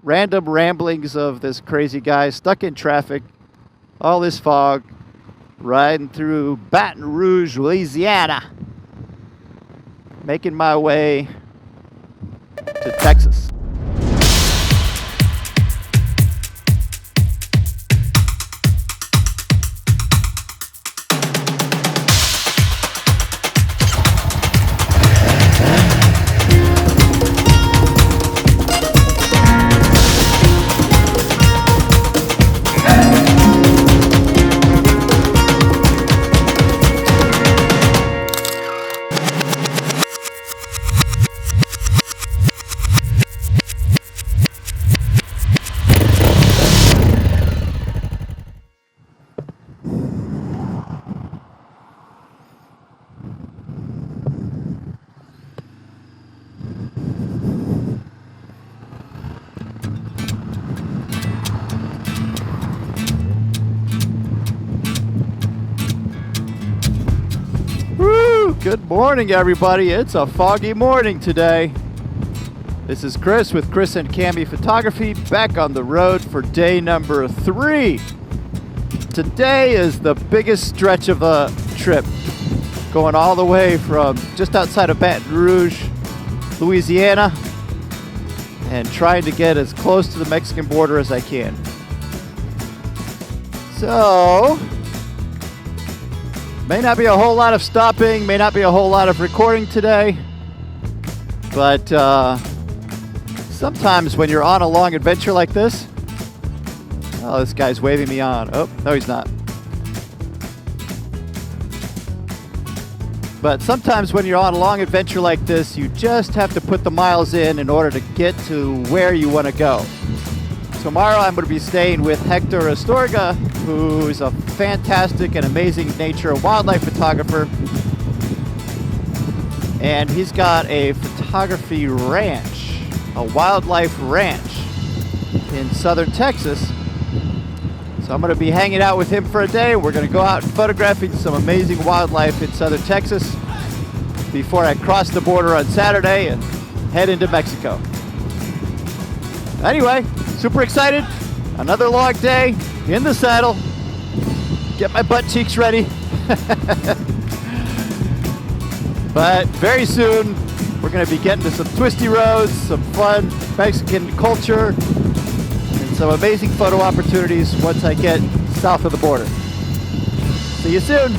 random ramblings of this crazy guy stuck in traffic, all this fog, riding through Baton Rouge, Louisiana, making my way to Texas. Good morning, everybody. It's a foggy morning today. This is Chris with Chris and Cammy Photography, back on the road for day number 3. Today is the biggest stretch of the trip, going all the way from just outside of Baton Rouge, Louisiana, and trying to get as close to the Mexican border as I can. So, may not be a whole lot of stopping, may not be a whole lot of recording today, but sometimes when you're on a long adventure like this, oh, this guy's waving me on. Oh, no, he's not. But sometimes when you're on a long adventure like this, you just have to put the miles in order to get to where you want to go. Tomorrow I'm going to be staying with Hector Astorga, who's a fantastic and amazing nature and wildlife photographer. And he's got a photography ranch, a wildlife ranch in southern Texas. So I'm going to be hanging out with him for a day. We're going to go out photographing some amazing wildlife in southern Texas before I cross the border on Saturday and head into Mexico. Anyway, super excited. Another long day in the saddle. Get my butt cheeks ready. But very soon, we're going to be getting to some twisty roads, some fun Mexican culture, and some amazing photo opportunities once I get south of the border. See you soon.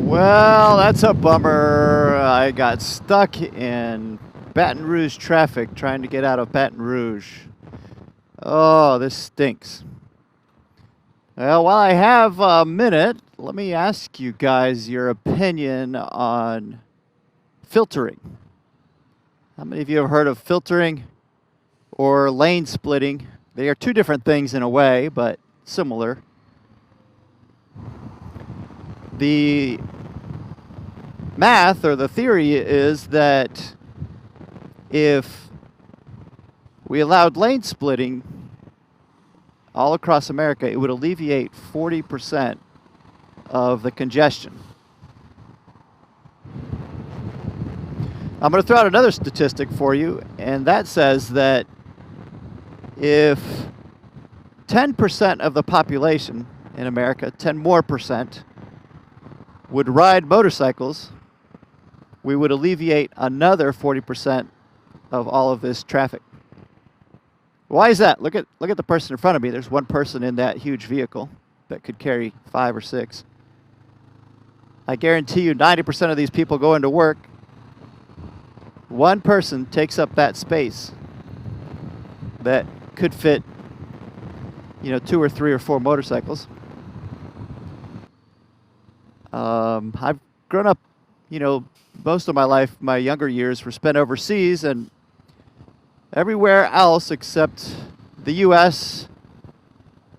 Well, that's a bummer. I got stuck in Baton Rouge traffic trying to get out of Baton Rouge. Oh, this stinks. Well, while I have a minute, let me ask you guys your opinion on filtering. How many of you have heard of filtering or lane splitting? They are two different things in a way, but similar. The math or the theory is that if we allowed lane splitting all across America, it would alleviate 40% of the congestion. I'm going to throw out another statistic for you, and that says that if 10% of the population in America, 10 more percent, would ride motorcycles, we would alleviate another 40% of all of this traffic. Why is that? Look at the person in front of me. There's one person in that huge vehicle that could carry 5 or 6. I guarantee you 90% of these people go into work. One person takes up that space that could fit, 2 or 3 or 4 motorcycles. I've grown up, most of my life, my younger years were spent overseas, and everywhere else except the U.S.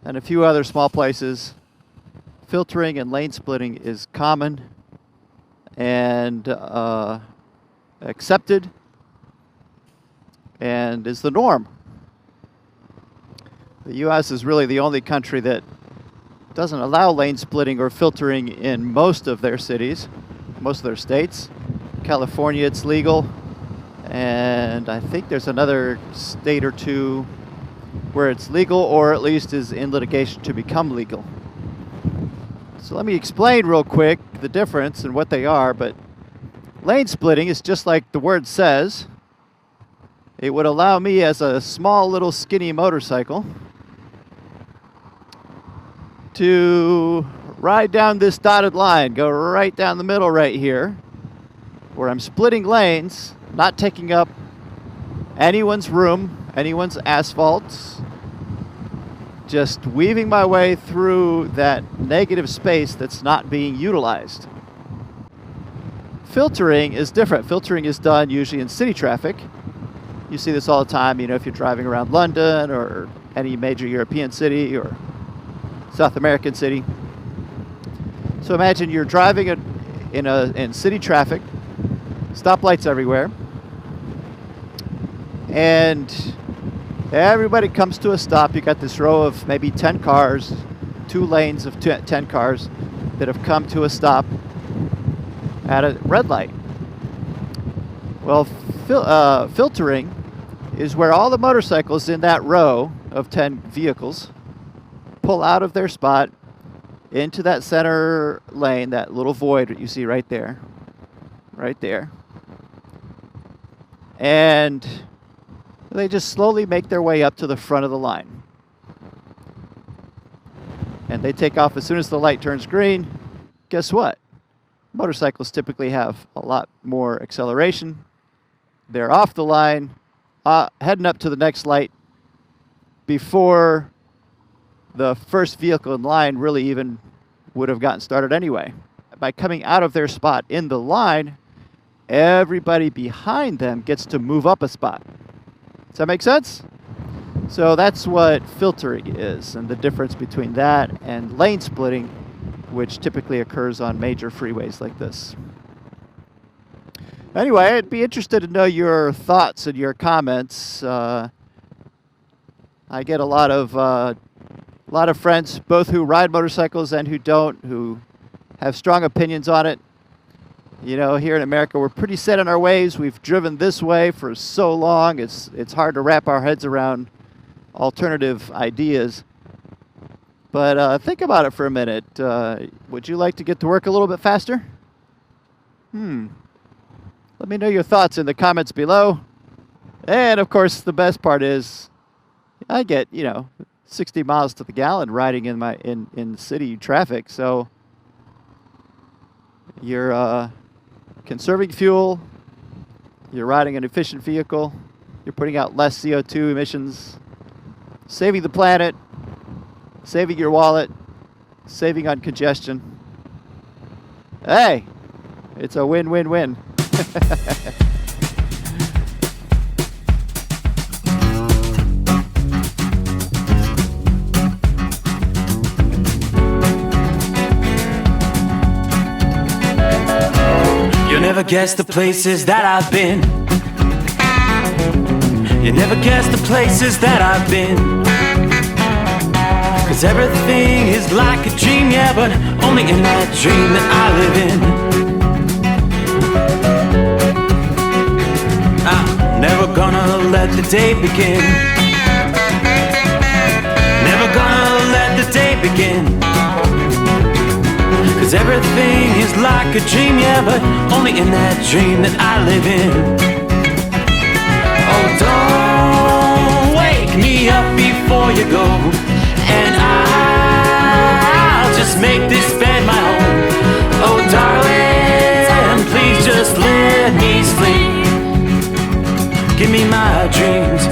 and a few other small places, filtering and lane splitting is common and accepted and is the norm. The U.S. is really the only country that doesn't allow lane splitting or filtering in most of their cities, most of their states. California, it's legal. And I think there's another state or two where it's legal, or at least is in litigation to become legal. So let me explain real quick the difference and what they are. But lane splitting is just like the word says. It would allow me, as a small little skinny motorcycle, to ride down this dotted line, go right down the middle right here, where I'm splitting lanes, not taking up anyone's room, anyone's asphalt, just weaving my way through that negative space that's not being utilized. Filtering is different. Filtering is done usually in city traffic. You see this all the time, if you're driving around London or any major European city or South American city. So imagine you're driving in city traffic, stoplights everywhere, and everybody comes to a stop. You got this row of maybe 10 cars, 2 lanes of 10 cars that have come to a stop at a red light. Well, filtering is where all the motorcycles in that row of 10 vehicles pull out of their spot into that center lane, that little void that you see right there. And they just slowly make their way up to the front of the line. And they take off as soon as the light turns green. Guess what? Motorcycles typically have a lot more acceleration. They're off the line, heading up to the next light before the first vehicle in line really even would have gotten started anyway. By coming out of their spot in the line, everybody behind them gets to move up a spot. Does that make sense? So that's what filtering is, and the difference between that and lane splitting, which typically occurs on major freeways like this. Anyway, I'd be interested to know your thoughts and your comments. I get a lot of friends, both who ride motorcycles and who don't, who have strong opinions on it. Here in America, we're pretty set in our ways. We've driven this way for so long. It's hard to wrap our heads around alternative ideas. But think about it for a minute. Would you like to get to work a little bit faster? Let me know your thoughts in the comments below. And of course, the best part is I get, 60 miles to the gallon riding in city traffic. So you're conserving fuel, you're riding an efficient vehicle, you're putting out less CO2 emissions, saving the planet, saving your wallet, saving on congestion. Hey, it's a win-win-win. You'll never guess the places that I've been. You never guess the places that I've been. 'Cause everything is like a dream, yeah, but only in that dream that I live in. I'm never gonna let the day begin. Never gonna let the day begin. 'Cause everything is like a dream, yeah, but only in that dream that I live in. Oh, don't wake me up before you go, and I'll just make this bed my home. Oh, darling, please just let me sleep. Give me my dreams.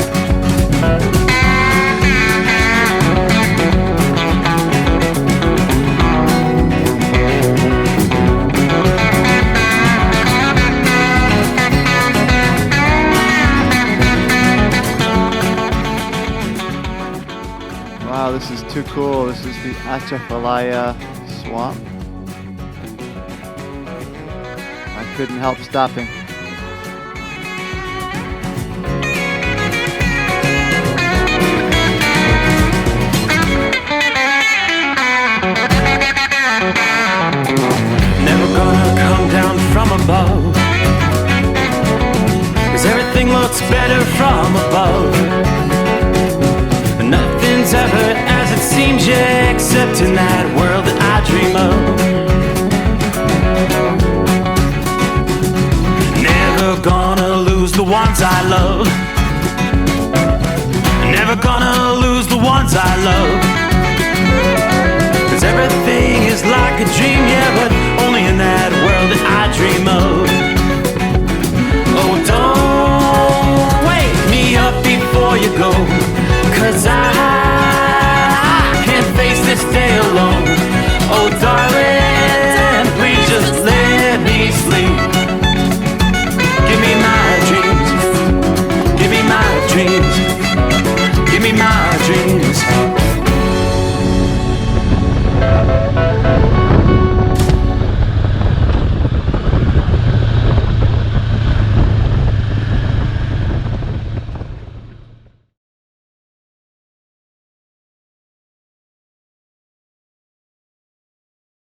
Wow, this is too cool. This is the Atchafalaya swamp. I couldn't help stopping. looks better from above. Nothing's ever as it seems, yeah, except in that world that I dream of. Never gonna lose the ones I love. Never gonna lose the ones I love. 'Cause everything is like a dream, yeah, but